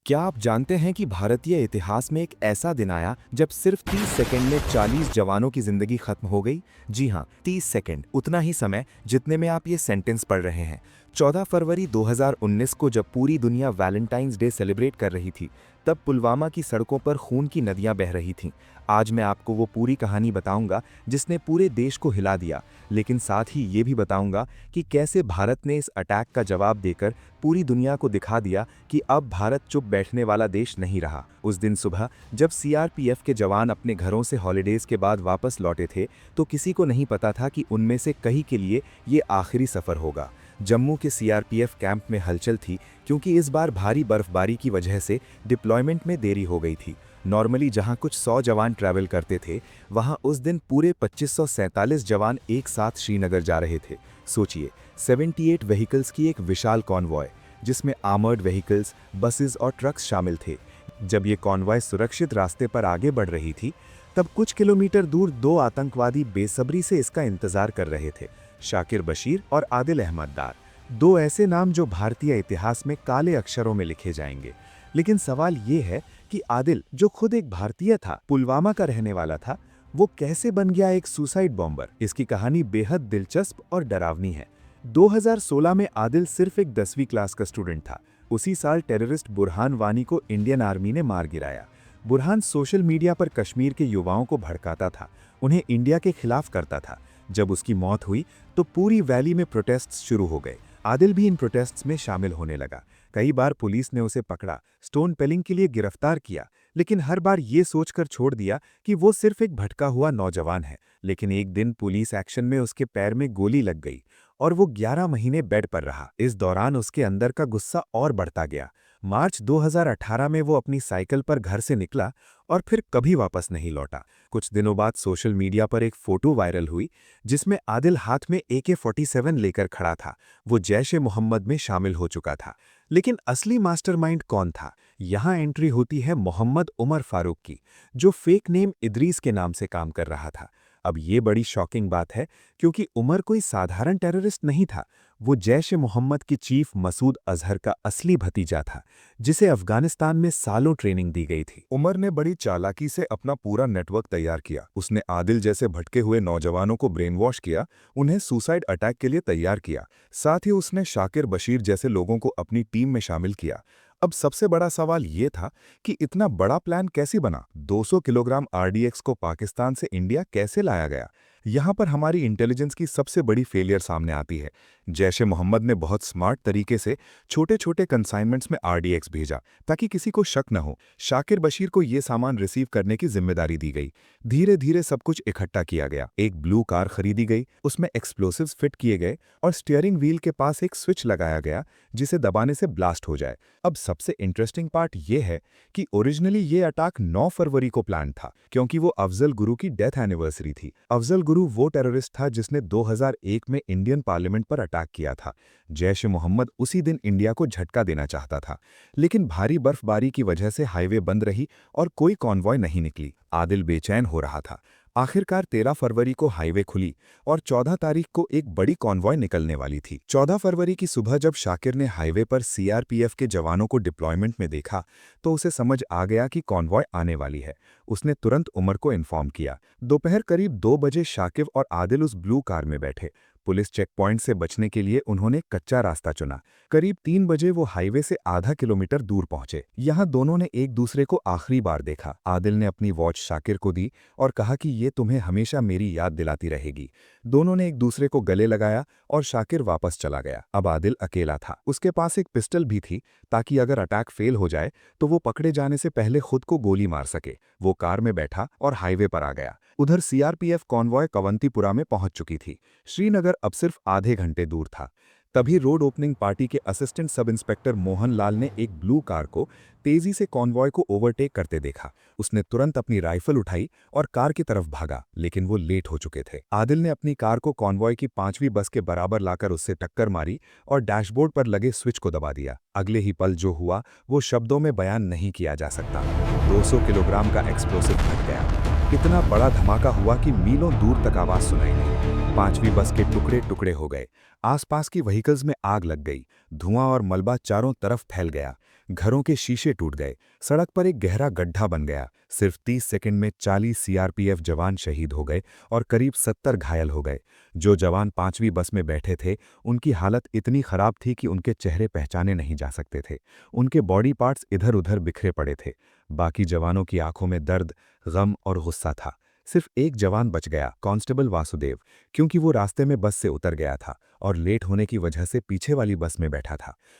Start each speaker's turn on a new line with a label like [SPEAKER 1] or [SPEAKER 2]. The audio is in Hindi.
[SPEAKER 1] क्या आप जानते हैं कि भारतीय इतिहास में एक ऐसा दिन आया जब सिर्फ 30 सेकंड में 40 जवानों की जिंदगी खत्म हो गई? जी हाँ, 30 सेकंड, उतना ही समय जितने में आप ये सेंटेंस पढ़ रहे हैं। 14 फरवरी 2019 को जब पूरी दुनिया वैलेंटाइंस डे सेलिब्रेट कर रही थी, तब पुलवामा की सड़कों पर खून की नदियां बह रही थीं। आज मैं आपको वो पूरी कहानी बताऊंगा जिसने पूरे देश को हिला दिया, लेकिन साथ ही ये भी बताऊंगा कि कैसे भारत ने इस अटैक का जवाब देकर पूरी दुनिया को दिखा दिया कि अब भारत चुप बैठने वाला देश नहीं रहा। उस दिन सुबह जब सीआरपीएफ के जवान अपने घरों से हॉलिडेज के बाद वापस लौटे थे, तो किसी को नहीं पता था कि उनमें से कई के लिए ये आखिरी सफर होगा। जम्मू के सीआरपीएफ कैंप में हलचल थी, क्योंकि इस बार भारी बर्फबारी की वजह से डिप्लॉयमेंट में देरी हो गई थी। नॉर्मली जहां कुछ 100 जवान ट्रैवल करते थे, वहां उस दिन पूरे 2547 जवान एक साथ श्रीनगर जा रहे थे। सोचिए, 78 व्हीकल्स की एक विशाल कॉन्वॉय, जिसमें आर्मर्ड व्हीकल्स, बसेस और ट्रक्स शामिल थे। जब ये कॉन्वॉय सुरक्षित रास्ते पर आगे बढ़ रही थी, तब कुछ किलोमीटर दूर दो आतंकवादी बेसब्री से इसका इंतजार कर रहे थे। शाकिर बशीर और आदिल अहमद डार, दो ऐसे नाम जो भारतीय इतिहास में काले अक्षरों में लिखे जाएंगे। लेकिन सवाल ये है कि आदिल, जो खुद एक भारतीय था, पुलवामा का रहने वाला था, वो कैसे बन गया एक सुसाइड बॉम्बर? इसकी कहानी बेहद दिलचस्प और डरावनी है। 2016 में आदिल सिर्फ एक 10वीं क्लास का स्टूडेंट था। उसी साल टेररिस्ट बुरहान वानी को इंडियन आर्मी ने मार गिराया। बुरहान सोशल मीडिया पर कश्मीर के युवाओं को भड़काता था, उन्हें इंडिया के खिलाफ करता था। जब उसकी मौत हुई तो पूरी वैली में प्रोटेस्ट्स शुरू हो गए। आदिल भी इन प्रोटेस्ट्स में शामिल होने लगा। कई बार पुलिस ने उसे पकड़ा, स्टोन पेलिंग के लिए गिरफ्तार किया, लेकिन हर बार ये सोचकर छोड़ दिया कि वो सिर्फ एक भटका हुआ नौजवान है। लेकिन एक दिन पुलिस एक्शन में उसके पैर में गोली लग गई और वो 11 महीने बेड पर रहा। इस दौरान उसके अंदर का गुस्सा और बढ़ता गया। मार्च 2018 में वो अपनी साइकिल पर घर से निकला और फिर कभी वापस नहीं लौटा। कुछ दिनों बाद सोशल मीडिया पर एक फोटो वायरल हुई, जिसमें आदिल हाथ में AK-47 लेकर खड़ा था। वो जैश-ए-मोहम्मद में शामिल हो चुका था। लेकिन असली मास्टरमाइंड कौन था? यहाँ एंट्री होती है मोहम्मद उमर फारूक की, जो फेक नेम इदरीस के नाम से काम कर रहा था। अब ये बड़ी शॉकिंग बात है, क्योंकि उमर कोई साधारण टेररिस्ट नहीं था। वो जैश-ए-मोहम्मद की चीफ मसूद अजहर का असली भतीजा था, जिसे अफगानिस्तान में सालों ट्रेनिंग दी गई थी।
[SPEAKER 2] उमर ने बड़ी चालाकी से अपना पूरा नेटवर्क तैयार किया। उसने आदिल जैसे भटके हुए नौजवानों को ब्रेन वॉश किया, उन्हें सुसाइड अटैक के लिए तैयार किया। साथ ही उसने शाकिर बशीर जैसे लोगों को अपनी टीम में शामिल किया। अब सबसे बड़ा सवाल ये था कि इतना बड़ा प्लान कैसे बना? 200 किलोग्राम RDX को पाकिस्तान से इंडिया कैसे लाया गया? यहाँ पर हमारी इंटेलिजेंस की सबसे बड़ी फेलियर सामने आती है। जैश-ए-मोहम्मद ने बहुत स्मार्ट तरीके से छोटे-छोटे कंसाइनमेंट्स में RDX भेजा, ताकि किसी को शक न हो। शाकिर बशीर को ये सामान रिसीव करने की जिम्मेदारी दी गई। धीरे-धीरे सब कुछ इकट्ठा किया गया। एक ब्लू कार खरीदी गई, उसमें एक्सप्लोसिव्स फिट किए गए और स्टीयरिंग व्हील के पास एक स्विच लगाया गया, जिसे दबाने से ब्लास्ट हो जाए। अब सबसे इंटरेस्टिंग पार्ट ये है कि ओरिजिनली ये अटैक 9 फरवरी को प्लान था, क्योंकि वो अफजल गुरु की डेथ एनिवर्सरी थी। अफजल गुरु वो टेररिस्ट था जिसने 2001 में इंडियन पार्लियामेंट पर अटैक किया था। जैश-ए-मोहम्मद उसी दिन इंडिया को झटका देना चाहता था, लेकिन भारी बर्फबारी की वजह से हाईवे बंद रही और कोई कॉन्वॉय नहीं निकली। आदिल बेचैन हो रहा था। आखिरकार 13 फरवरी को हाईवे खुली और 14 तारीख को एक बड़ी कॉन्वॉय निकलने वाली थी। 14 फरवरी की सुबह जब शाकिर ने हाईवे पर सीआरपीएफ के जवानों को डिप्लॉयमेंट में देखा, तो उसे समझ आ गया कि कॉन्वॉय आने वाली है। उसने तुरंत उमर को इन्फॉर्म किया। दोपहर करीब 2 बजे शाकिर और आदिल उस ब्लू कार में बैठे। पुलिस चेक पॉइंट से बचने के लिए उन्होंने कच्चा रास्ता चुना। करीब 3 बजे वो हाईवे से आधा किलोमीटर दूर पहुंचे। यहाँ दोनों ने एक दूसरे को आखिरी बार देखा। आदिल ने अपनी वॉच शाकिर को दी और कहा कि ये तुम्हें हमेशा मेरी याद दिलाती रहेगी। दोनों ने एक दूसरे को गले लगाया और शाकिर वापस चला गया। अब आदिल अकेला था। उसके पास एक पिस्टल भी थी, ताकि अगर अटैक फेल हो जाए तो वो पकड़े जाने से पहले खुद को गोली मार सके। वो कार में बैठा और हाईवे पर आ गया। उधर सीआरपीएफ कॉन्वॉय कवंतीपुरा में पहुंच चुकी थी। श्रीनगर अब सिर्फ आधे घंटे दूर था। तभी रोड ओपनिंग पार्टी के assistant sub inspector Mohan Lal ने एक ब्लू कार को तेजी से कॉन्वॉय को ओवरटेक करते देखा। उसने तुरंत अपनी राइफल उठाई और कार की तरफ भागा, लेकिन वो लेट हो चुके थे। आदिल ने अपनी कार को कॉन्वॉय की 5वीं बस के बराबर लाकर उससे टक्कर मारी और डैशबोर्ड पर लगे स्विच को दबा दिया। अगले ही पल जो हुआ वो शब्दों में बयान नहीं किया जा सकता। 200 किलोग्राम का एक्सप्लोसिव फट गया। इतना बड़ा धमाका हुआ कि मीलों दूर तक आवाज सुनाई दी। पांचवी बस के टुकड़े टुकड़े हो गए। आसपास की व्हीकल्स में आग लग गई। धुआं और मलबा चारों तरफ फैल गया। घरों के शीशे टूट गए। सड़क पर एक गहरा गड्ढा बन गया। सिर्फ 30 सेकंड में 40 सीआरपीएफ जवान शहीद हो गए और करीब 70 घायल हो गए। जो जवान पांचवी बस में बैठे थे, उनकी हालत इतनी खराब थी कि उनके चेहरे पहचाने नहीं जा सकते थे। उनके बॉडी पार्ट्स इधर उधर बिखरे पड़े थे। बाकी जवानों की आंखों में दर्द, गम और गुस्सा था। सिर्फ एक जवान बच गया, कांस्टेबल वासुदेव, क्योंकि वो रास्ते में बस से उतर गया था और लेट होने की वजह से पीछे वाली बस में बैठा था।